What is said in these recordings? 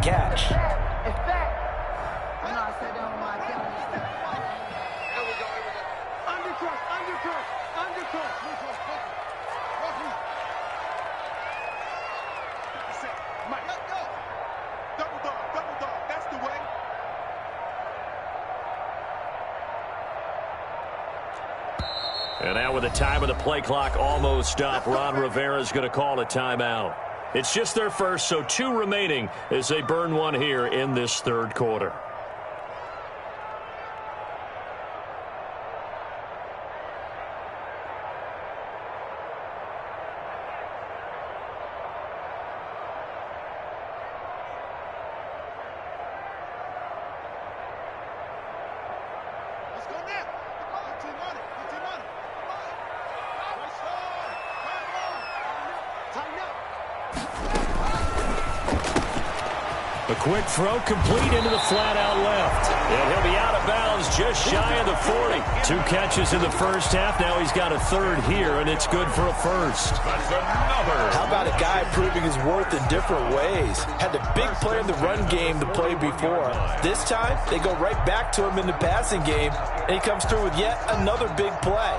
catch. And now with the time of the play clock almost up, Ron Rivera is going to call a timeout. It's just their first, so 2 remaining as they burn one here in this third quarter. A quick throw complete into the flat out left. And he'll be out of bounds just shy of the 40. 2 catches in the first half. Now he's got a third here, and it's good for a first. That's another. How about a guy proving his worth in different ways? Had the big play in the run game the play before. This time, they go right back to him in the passing game, and he comes through with yet another big play.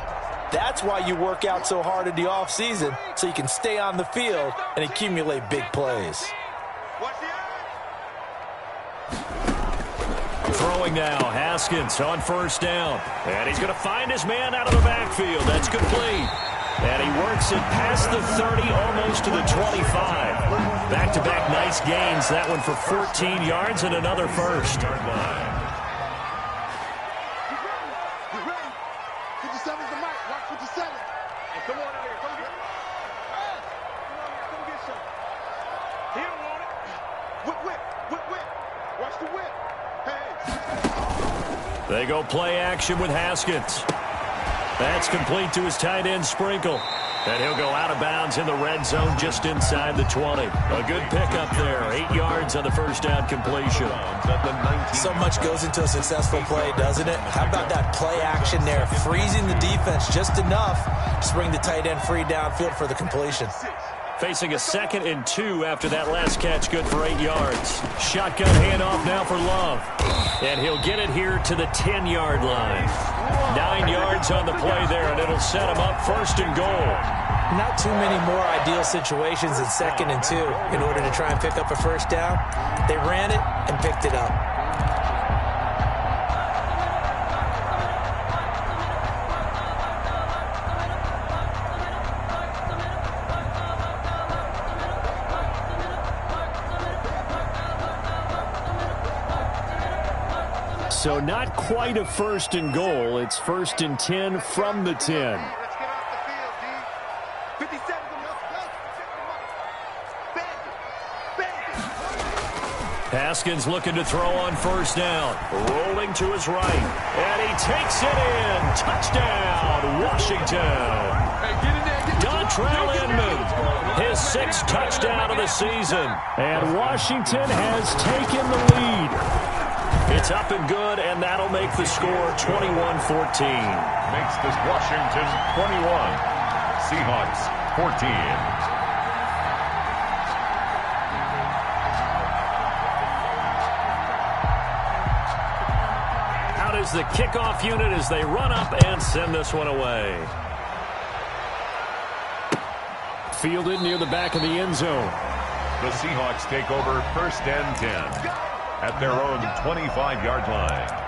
That's why you work out so hard in the offseason, so you can stay on the field and accumulate big plays. Throwing now, Haskins on first down. And he's going to find his man out of the backfield. That's complete. And he works it past the 30, almost to the 25. Back-to-back nice gains. That one for 14 yards and another first. They go play action with Haskins. That's complete to his tight end, Sprinkle. And he'll go out of bounds in the red zone just inside the 20. A good pickup there. 8 yards on the first down completion. So much goes into a successful play, doesn't it? How about that play action there? Freezing the defense just enough to bring the tight end free downfield for the completion. Facing a 2nd and 2 after that last catch, good for 8 yards. Shotgun handoff now for Love. And he'll get it here to the 10-yard line. 9 yards on the play there, and it'll set him up 1st and goal. Not too many more ideal situations than 2nd and 2 in order to try and pick up a first down. They ran it and picked it up. So not quite a 1st and goal. It's 1st and 10 from the 10. Haskins looking to throw on first down. Rolling to his right. And he takes it in. Touchdown, Washington. Dontrell Inman, his 6th touchdown of the season. And Washington has taken the lead. It's up and good, and that'll make the score 21-14. Makes this Washington 21. Seahawks 14. Out is the kickoff unit as they run up and send this one away. Fielded near the back of the end zone. The Seahawks take over 1st and 10 at their own 25-yard line.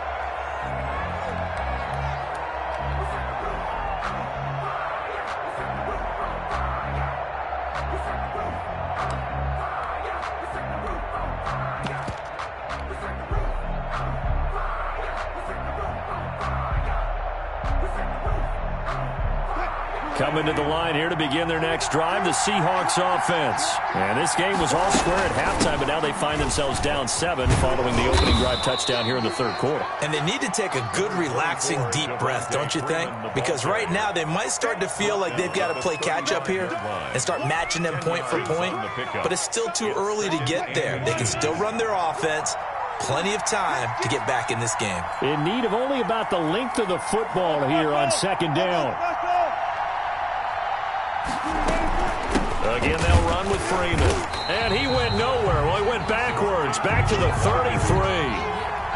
Coming to the line here to begin their next drive, the Seahawks offense. And this game was all square at halftime, but now they find themselves down 7 following the opening drive touchdown here in the third quarter. And they need to take a good, relaxing, deep breath, don't you think? Because right now they might start to feel like they've got to play catch-up here and start matching them point for point. But it's still too early to get there. They can still run their offense. Plenty of time to get back in this game. In need of only about the length of the football here on 2nd down. Again, they'll run with Freeman. And he went nowhere. Well, he went backwards. yards, back to the 33.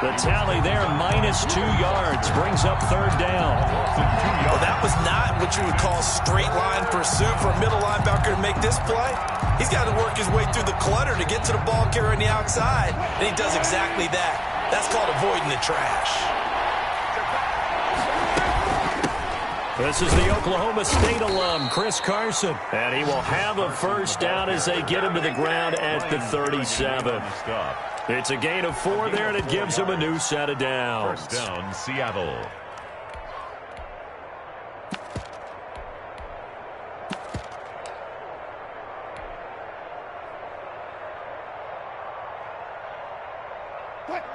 The tally there, -2 yards, brings up third down. Well, that was not what you would call straight line pursuit for a middle linebacker to make this play. He's got to work his way through the clutter to get to the ball carrier on the outside, and he does exactly that. That's called avoiding the trash. This is the Oklahoma State alum, Chris Carson. And he will have a first down as they get him to the ground at the 37. It's a gain of 4 there, and it gives him a new set of downs. First down, Seattle.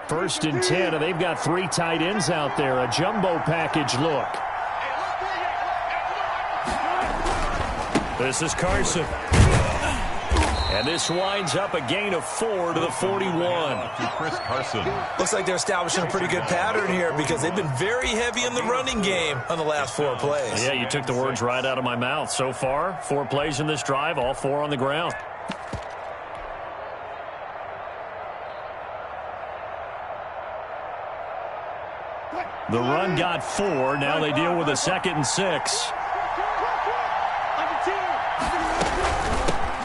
First and 10, and they've got 3 tight ends out there. A jumbo package look. This is Carson. And this winds up a gain of 4 to the 41. To Chris Carson. Looks like they're establishing a pretty good pattern here because they've been very heavy in the running game on the last 4 plays. Yeah, you took the words right out of my mouth. So far, 4 plays in this drive, all 4 on the ground. The run got 4. Now they deal with a 2nd and 6.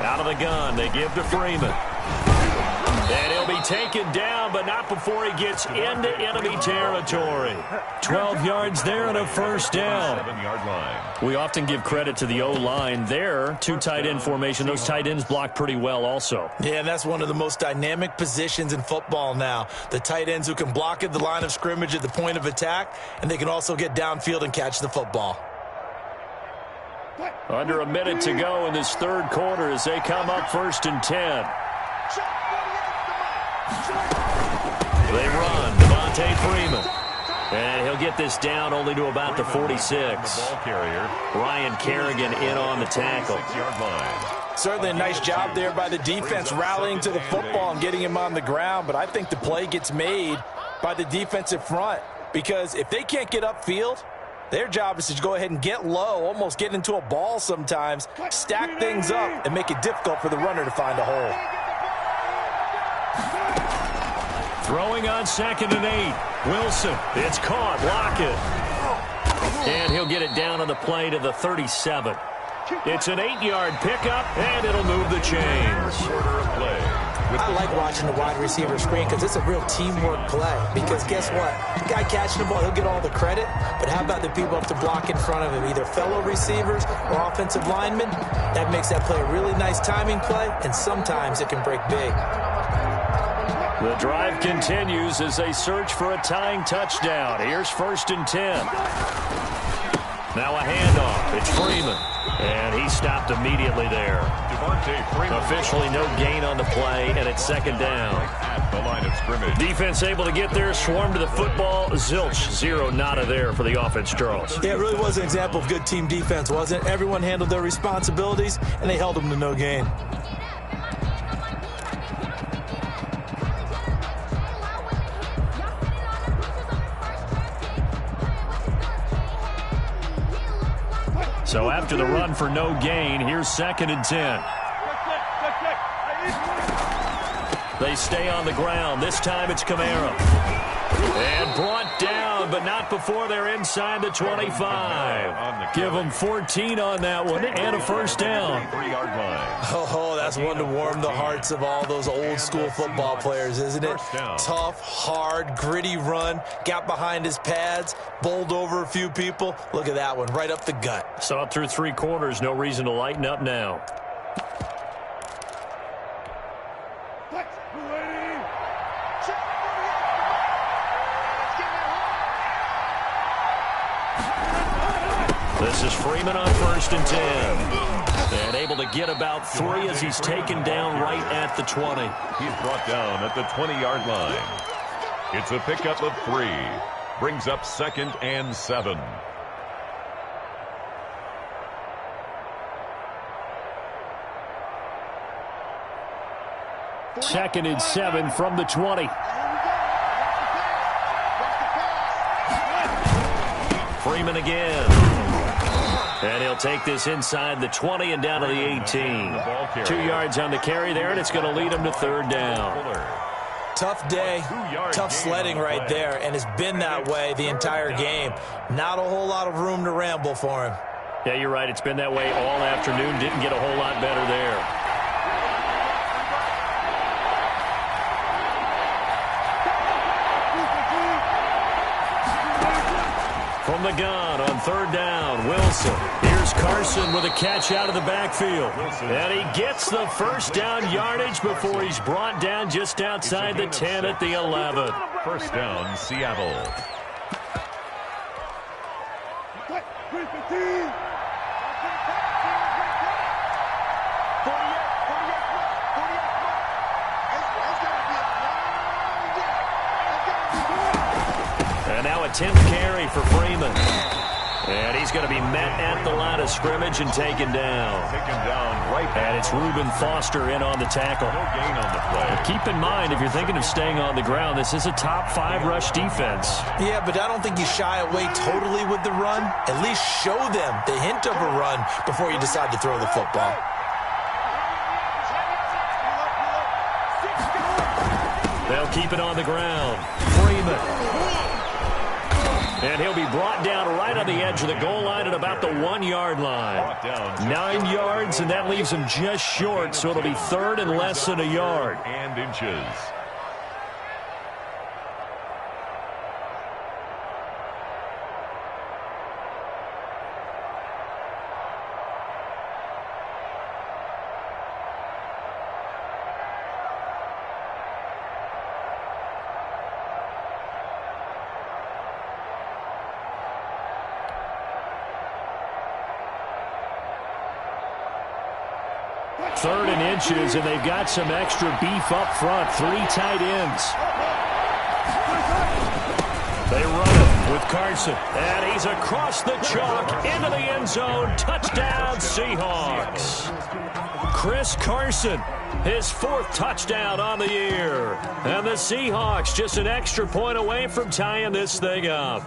Out of the gun, they give to Freeman. And he'll be taken down, but not before he gets into enemy territory. 12 yards there and a first down. 7-yard line. We often give credit to the O-line there. 2 tight end formation. Those tight ends block pretty well also. Yeah, and that's one of the most dynamic positions in football now. The tight ends who can block at the line of scrimmage at the point of attack, and they can also get downfield and catch the football. Under a minute to go in this third quarter as they come up first and 10. They run, Devontae Freeman. And he'll get this down only to about the 46. The ball carrier. Ryan Kerrigan in on the tackle. 6-yard line. Certainly a nice job there by the defense rallying to the football and getting him on the ground, but I think the play gets made by the defensive front because if they can't get upfield, their job is to go ahead and get low, almost get into a ball sometimes, stack things up, and make it difficult for the runner to find a hole. Throwing on 2nd and 8. Wilson, it's caught, Lockett. And he'll get it down on the play to the 37. It's an 8-yard pickup, and it'll move the chains. Quarter of play. I like watching the wide receiver screen because it's a real teamwork play. Because guess what? The guy catching the ball, he'll get all the credit. But how about the people up to block in front of him, either fellow receivers or offensive linemen? That makes that play a really nice timing play, and sometimes it can break big. The drive continues as they search for a tying touchdown. Here's first and 10. Now a handoff. It's Freeman. And he stopped immediately there. Officially no gain on the play, and it's 2nd down. At the line of scrimmage. Defense able to get there, swarm to the football. Zilch, 0 nada there for the offense, Charles. Yeah, it really was an example of good team defense, wasn't it? Everyone handled their responsibilities, and they held them to no gain. So after the run for no gain, here's 2nd and 10. They stay on the ground. This time it's Kamara. And brought down, but not before they're inside the 25. Give them 14 on that one and a first down. 3-yard line. Oh, that's one to warm the hearts of all those old school football players, isn't it? Tough, hard, gritty run. Got behind his pads, bowled over a few people. Look at that one, right up the gut. Saw it through 3 quarters. No reason to lighten up now. This is Freeman on first and 10. And able to get about 3 as he's taken down right at the 20. He's brought down at the 20-yard line. It's a pickup of 3. Brings up 2nd and 7. Second and 7 from the 20. Freeman again. And he'll take this inside the 20 and down to the 18. 2 yards on the carry there, and it's going to lead him to 3rd down. tough day, tough sledding right there, and it's been that way the entire game. Not a whole lot of room to ramble for him. Yeah, you're right. It's been that way all afternoon. Didn't get a whole lot better there. From the gun on third down, Wilson. Here's Carson with a catch out of the backfield. And he gets the first down yardage before he's brought down just outside the 10 at the 11. First down, Seattle. And now a 10th carry for Freeman. And he's going to be met at the line of scrimmage and taken down. And it's Reuben Foster in on the tackle. No gain on the play. But keep in mind, if you're thinking of staying on the ground, this is a top 5 rush defense. Yeah, but I don't think you shy away totally with the run. At least show them the hint of a run before you decide to throw the football. They'll keep it on the ground. Freeman. And he'll be brought down right on the edge of the goal line at about the 1-yard line. 9 yards, and that leaves him just short, so it'll be third and less than a yard. And inches. Third and inches, and they've got some extra beef up front. 3 tight ends. They run it with Carson. And he's across the chalk into the end zone. Touchdown, Seahawks. Chris Carson, his 4th touchdown on the year. And the Seahawks just an extra point away from tying this thing up.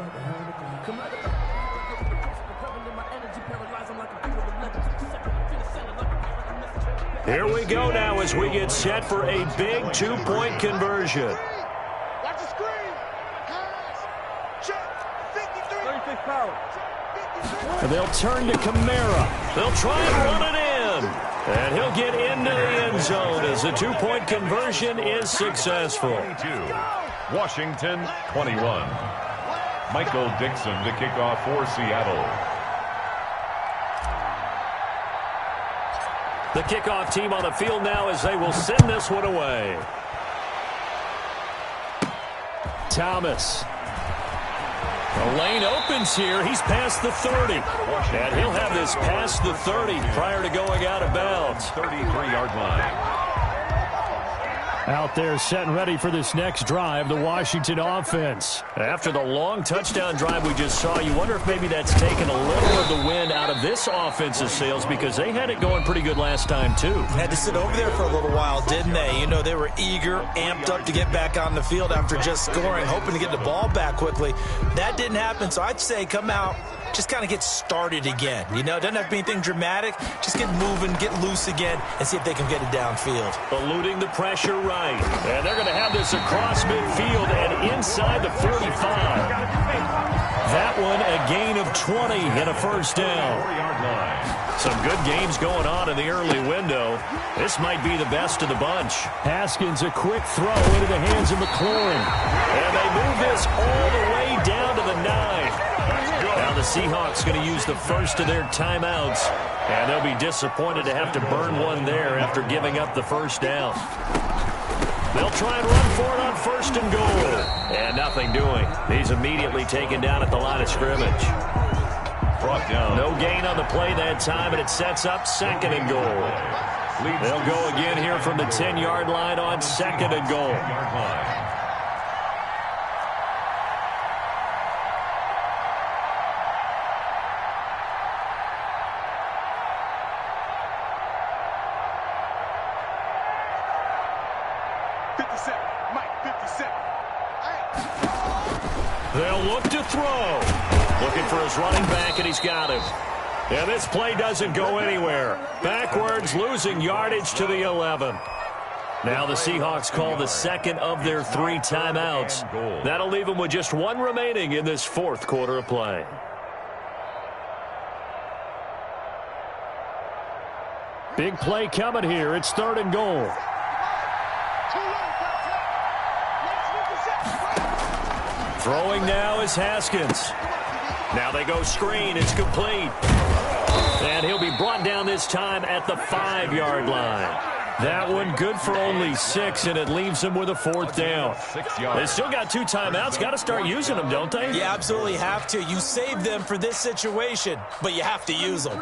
Here we go now as we get set for a big 2-point conversion. Watch the screen. Check. 53. And they'll turn to Kamara. They'll try and run it in. And he'll get into the end zone as the 2-point conversion is successful. 22. Washington, 21. Michael Dixon to kick off for Seattle. The kickoff team on the field now as they will send this one away. Thomas. The lane opens here. He's past the 30. And he'll have this past the 30 prior to going out of bounds. 33-yard line. Out there set and ready for this next drive, the Washington offense. After the long touchdown drive we just saw, you wonder if maybe that's taken a little of the wind out of this offense's sails because they had it going pretty good last time too. Had to sit over there for a little while, didn't they? You know, they were eager, amped up to get back on the field after just scoring, hoping to get the ball back quickly. That didn't happen, so I'd say come out, just kind of get started again. You know, it doesn't have to be anything dramatic. Just get moving, get loose again, and see if they can get it downfield. Eluding the pressure right. And they're going to have this across midfield and inside the 45. That one a gain of 20 and a first down. Some good games going on in the early window. This might be the best of the bunch. Haskins a quick throw into the hands of McLaurin. And they move this all the way down to the 9. Now the Seahawks going to use the first of their timeouts. And they'll be disappointed to have to burn one there after giving up the first down. They'll try and run for it on first and goal. And nothing doing. He's immediately taken down at the line of scrimmage. Brought down. No gain on the play that time, and it sets up second and goal. They'll go again here from the 10-yard line on second and goal. They'll look to throw. Looking for his running back, and he's got him. And this play doesn't go anywhere. Backwards, losing yardage to the 11. Now the Seahawks call the second of their 3 timeouts. That'll leave them with just 1 remaining in this 4th quarter of play. Big play coming here. It's 3rd and goal. Throwing now is Haskins. Now they go screen. It's complete. And he'll be brought down this time at the 5-yard line. That one good for only 6, and it leaves them with a 4th down. They still got 2 timeouts. Got to start using them, don't they? You absolutely have to. You save them for this situation, but you have to use them.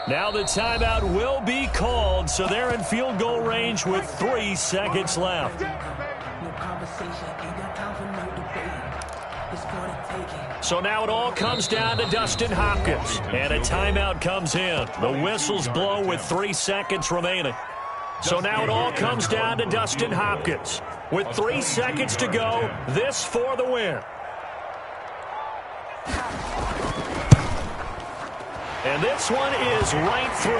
Now the timeout will be called, so they're in field goal range with 3 seconds left. So now it all comes down to Dustin Hopkins, and a timeout comes in. The whistles blow with 3 seconds remaining. So now it all comes down to Dustin Hopkins. With 3 seconds to go, this for the win. And this one is right through.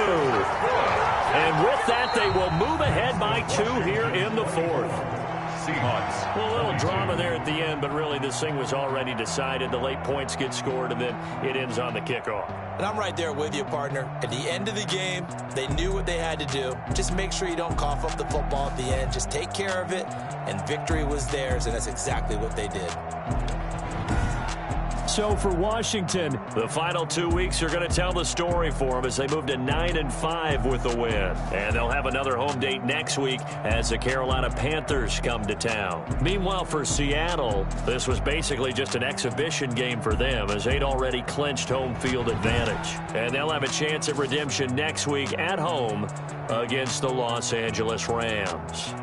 And with that, they will move ahead by 2 here in the 4th. Seahawks. Well, a little drama there at the end, but really this thing was already decided. The late points get scored, and then it ends on the kickoff. And I'm right there with you, partner. At the end of the game, they knew what they had to do. Just make sure you don't cough up the football at the end. Just take care of it, and victory was theirs, and that's exactly what they did. So for Washington, the final 2 weeks are going to tell the story for them as they move to 9-5 with the win. And they'll have another home date next week as the Carolina Panthers come to town. Meanwhile, for Seattle, this was basically just an exhibition game for them as they'd already clinched home field advantage. And they'll have a chance at redemption next week at home against the Los Angeles Rams.